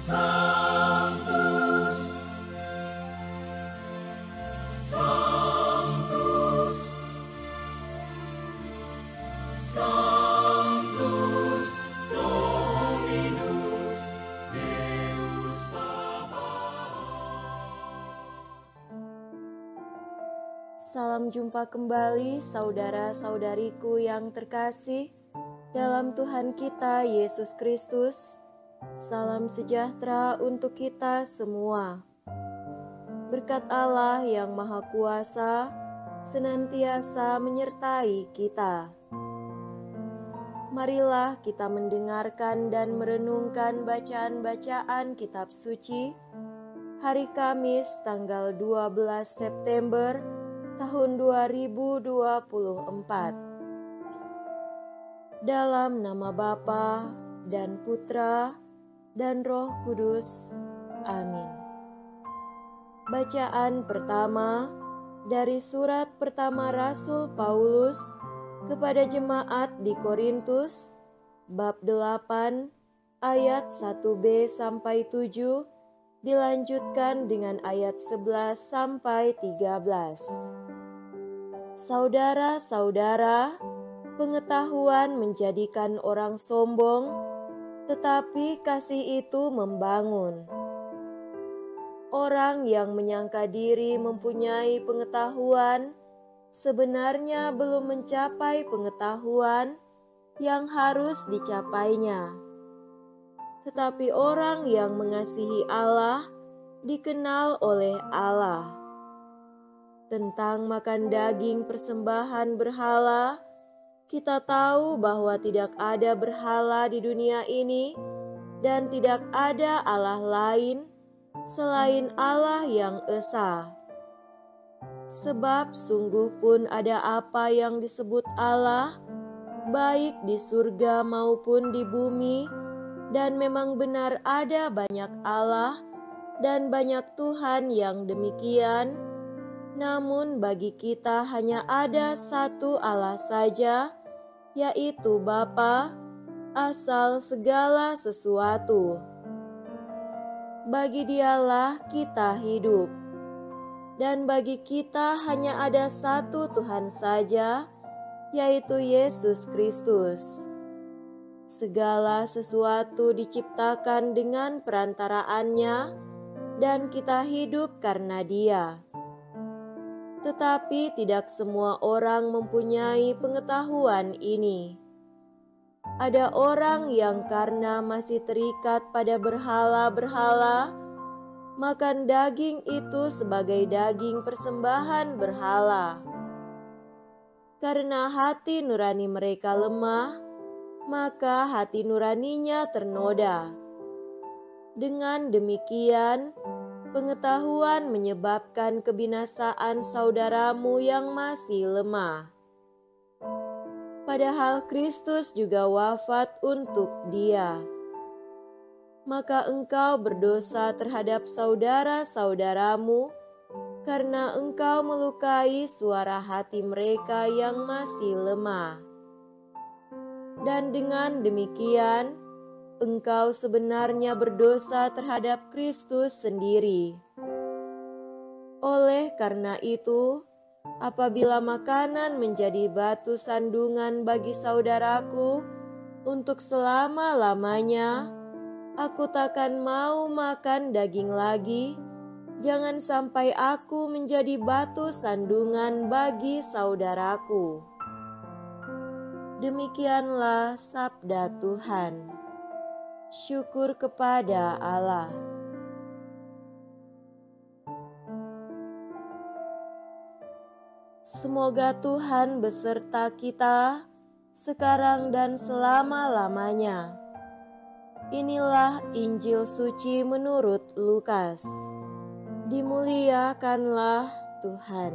Sanctus, Sanctus, Sanctus Dominus Deus Sabaoth. Salam jumpa kembali saudara-saudariku yang terkasih dalam Tuhan kita Yesus Kristus. Salam sejahtera untuk kita semua. Berkat Allah yang Maha Kuasa senantiasa menyertai kita. Marilah kita mendengarkan dan merenungkan bacaan-bacaan kitab suci hari Kamis tanggal 12 September tahun 2024. Dalam nama Bapa dan Putra dan Roh Kudus. Amin. Bacaan pertama dari surat pertama Rasul Paulus kepada jemaat di Korintus, bab 8 ayat 1b sampai 7, dilanjutkan dengan ayat 11 sampai 13. Saudara-saudara, pengetahuan menjadikan orang sombong, tetapi kasih itu membangun. Orang yang menyangka diri mempunyai pengetahuan, sebenarnya belum mencapai pengetahuan yang harus dicapainya. Tetapi orang yang mengasihi Allah dikenal oleh Allah. Tentang makan daging persembahan berhala, kita tahu bahwa tidak ada berhala di dunia ini dan tidak ada Allah lain selain Allah yang esa. Sebab sungguh pun ada apa yang disebut Allah, baik di surga maupun di bumi, dan memang benar ada banyak Allah dan banyak Tuhan yang demikian. Namun bagi kita hanya ada satu Allah saja, yaitu Bapa, asal segala sesuatu. Bagi Dialah kita hidup. Dan bagi kita hanya ada satu Tuhan saja, yaitu Yesus Kristus. Segala sesuatu diciptakan dengan perantaraannya, dan kita hidup karena Dia. Tetapi tidak semua orang mempunyai pengetahuan ini. Ada orang yang karena masih terikat pada berhala-berhala, makan daging itu sebagai daging persembahan berhala. Karena hati nurani mereka lemah, maka hati nuraninya ternoda. Dengan demikian, pengetahuan menyebabkan kebinasaan saudaramu yang masih lemah. Padahal Kristus juga wafat untuk dia. Maka engkau berdosa terhadap saudara-saudaramu karena engkau melukai suara hati mereka yang masih lemah. Dan dengan demikian, engkau sebenarnya berdosa terhadap Kristus sendiri. Oleh karena itu, apabila makanan menjadi batu sandungan bagi saudaraku untuk selama-lamanya, aku takkan mau makan daging lagi. Jangan sampai aku menjadi batu sandungan bagi saudaraku. Demikianlah sabda Tuhan. Syukur kepada Allah. Semoga Tuhan beserta kita sekarang dan selama-lamanya. Inilah Injil suci menurut Lukas. Dimuliakanlah Tuhan.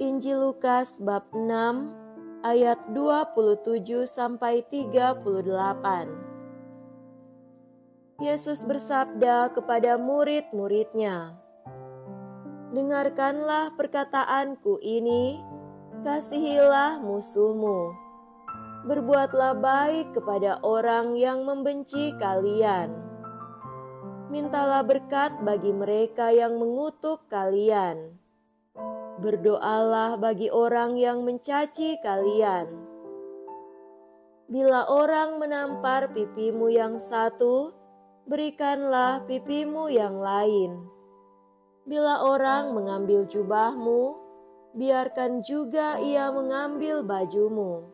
Injil Lukas bab 6 ayat 27 sampai 38. Yesus bersabda kepada murid-muridnya, "Dengarkanlah perkataanku ini, kasihilah musuhmu, Berbuatlah baik kepada orang yang membenci kalian. Mintalah berkat bagi mereka yang mengutuk kalian. Berdoalah bagi orang yang mencaci kalian. Bila orang menampar pipimu yang satu, berikanlah pipimu yang lain. Bila orang mengambil jubahmu, biarkan juga ia mengambil bajumu.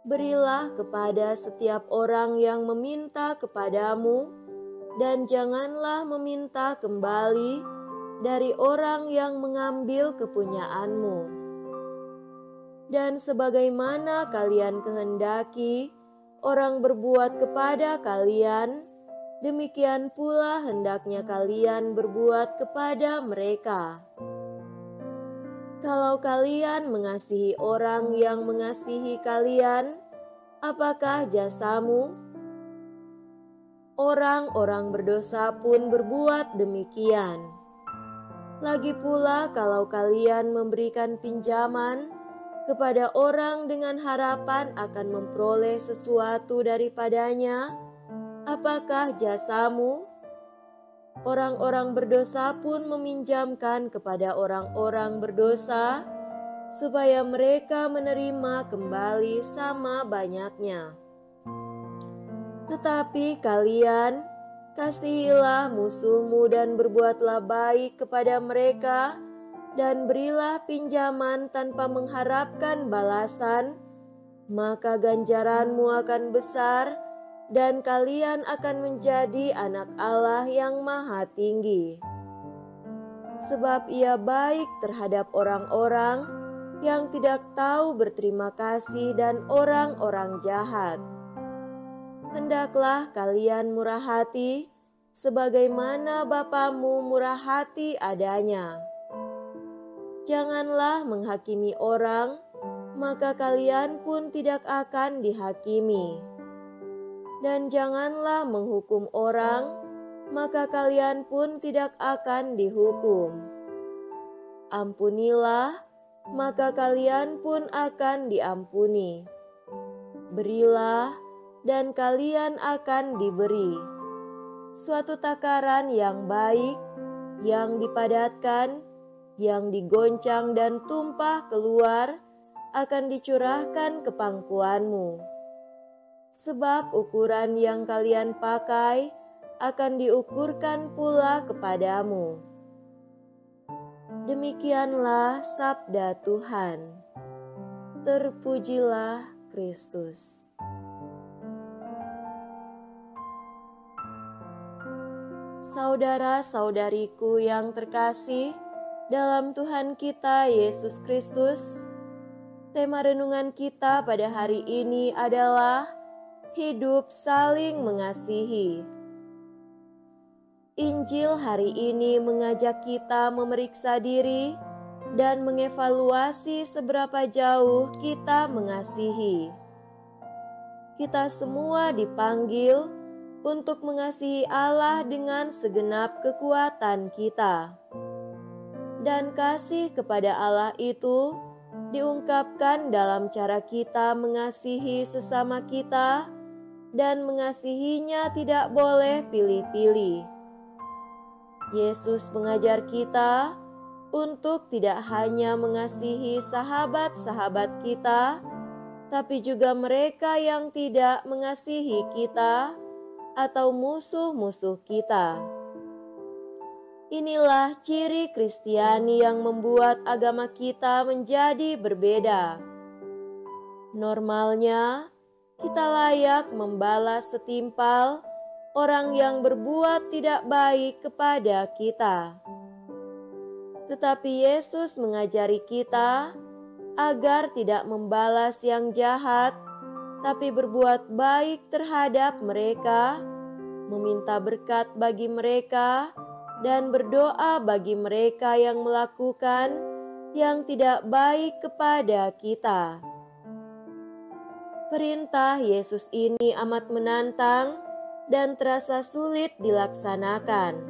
Berilah kepada setiap orang yang meminta kepadamu, dan janganlah meminta kembali dari orang yang mengambil kepunyaanmu. Dan sebagaimana kalian kehendaki orang berbuat kepada kalian, demikian pula hendaknya kalian berbuat kepada mereka. Kalau kalian mengasihi orang yang mengasihi kalian, apakah jasamu? Orang-orang berdosa pun berbuat demikian. Lagi pula kalau kalian memberikan pinjaman kepada orang dengan harapan akan memperoleh sesuatu daripadanya, apakah jasamu? Orang-orang berdosa pun meminjamkan kepada orang-orang berdosa, supaya mereka menerima kembali sama banyaknya. Tetapi kalian, kasihilah musuhmu dan berbuatlah baik kepada mereka, dan berilah pinjaman tanpa mengharapkan balasan, maka ganjaranmu akan besar, dan kalian akan menjadi anak Allah yang Maha Tinggi. Sebab Ia baik terhadap orang-orang yang tidak tahu berterima kasih dan orang-orang jahat. Hendaklah kalian murah hati, sebagaimana Bapamu murah hati adanya. Janganlah menghakimi orang, maka kalian pun tidak akan dihakimi. Dan janganlah menghukum orang, maka kalian pun tidak akan dihukum. Ampunilah, maka kalian pun akan diampuni. Berilah, dan kalian akan diberi. Suatu takaran yang baik, yang dipadatkan, yang digoncang dan tumpah keluar, akan dicurahkan ke pangkuanmu. Sebab ukuran yang kalian pakai akan diukurkan pula kepadamu. Demikianlah sabda Tuhan. Terpujilah Kristus. Saudara-saudariku yang terkasih dalam Tuhan kita Yesus Kristus, tema renungan kita pada hari ini adalah hidup saling mengasihi. Injil hari ini mengajak kita memeriksa diri dan mengevaluasi seberapa jauh kita mengasihi. Kita semua dipanggil untuk mengasihi Allah dengan segenap kekuatan kita. Dan kasih kepada Allah itu diungkapkan dalam cara kita mengasihi sesama kita, dan mengasihinya tidak boleh pilih-pilih. Yesus mengajar kita untuk tidak hanya mengasihi sahabat-sahabat kita, tapi juga mereka yang tidak mengasihi kita atau musuh-musuh kita. Inilah ciri Kristiani yang membuat agama kita menjadi berbeda. Normalnya, kita layak membalas setimpal orang yang berbuat tidak baik kepada kita. Tetapi Yesus mengajari kita agar tidak membalas yang jahat, tapi berbuat baik terhadap mereka, meminta berkat bagi mereka, dan berdoa bagi mereka yang melakukan yang tidak baik kepada kita. Perintah Yesus ini amat menantang dan terasa sulit dilaksanakan.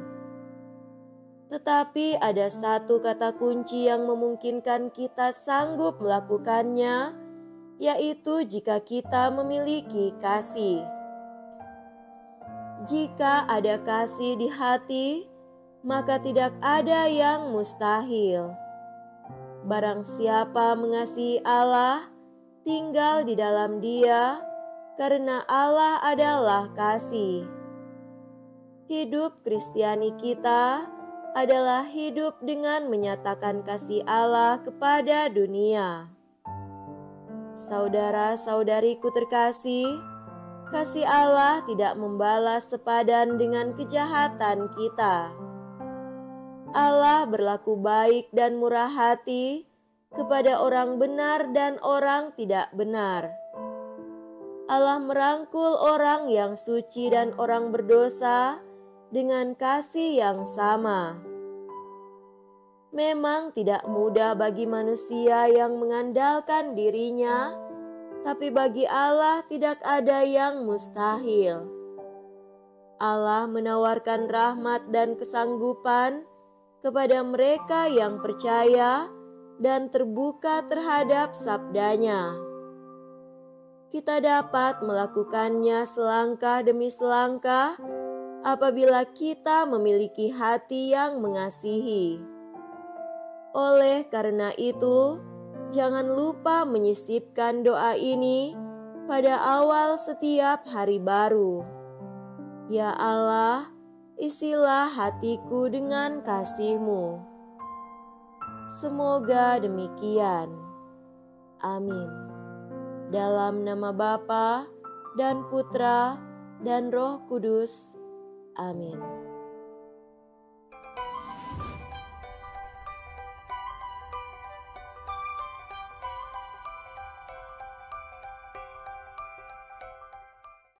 Tetapi ada satu kata kunci yang memungkinkan kita sanggup melakukannya, yaitu jika kita memiliki kasih. Jika ada kasih di hati, maka tidak ada yang mustahil. Barang siapa mengasihi Allah, tinggal di dalam Dia, karena Allah adalah kasih. Hidup Kristiani kita adalah hidup dengan menyatakan kasih Allah kepada dunia. Saudara-saudariku terkasih, kasih Allah tidak membalas sepadan dengan kejahatan kita. Allah berlaku baik dan murah hati kepada orang benar dan orang tidak benar. Allah merangkul orang yang suci dan orang berdosa dengan kasih yang sama. Memang tidak mudah bagi manusia yang mengandalkan dirinya, tapi bagi Allah tidak ada yang mustahil. Allah menawarkan rahmat dan kesanggupan kepada mereka yang percaya dan terbuka terhadap sabdanya. Kita dapat melakukannya selangkah demi selangkah apabila kita memiliki hati yang mengasihi. Oleh karena itu, jangan lupa menyisipkan doa ini pada awal setiap hari baru. Ya Allah, isilah hatiku dengan kasih-Mu. Semoga demikian. Amin. Dalam nama Bapa dan Putra dan Roh Kudus. Amin.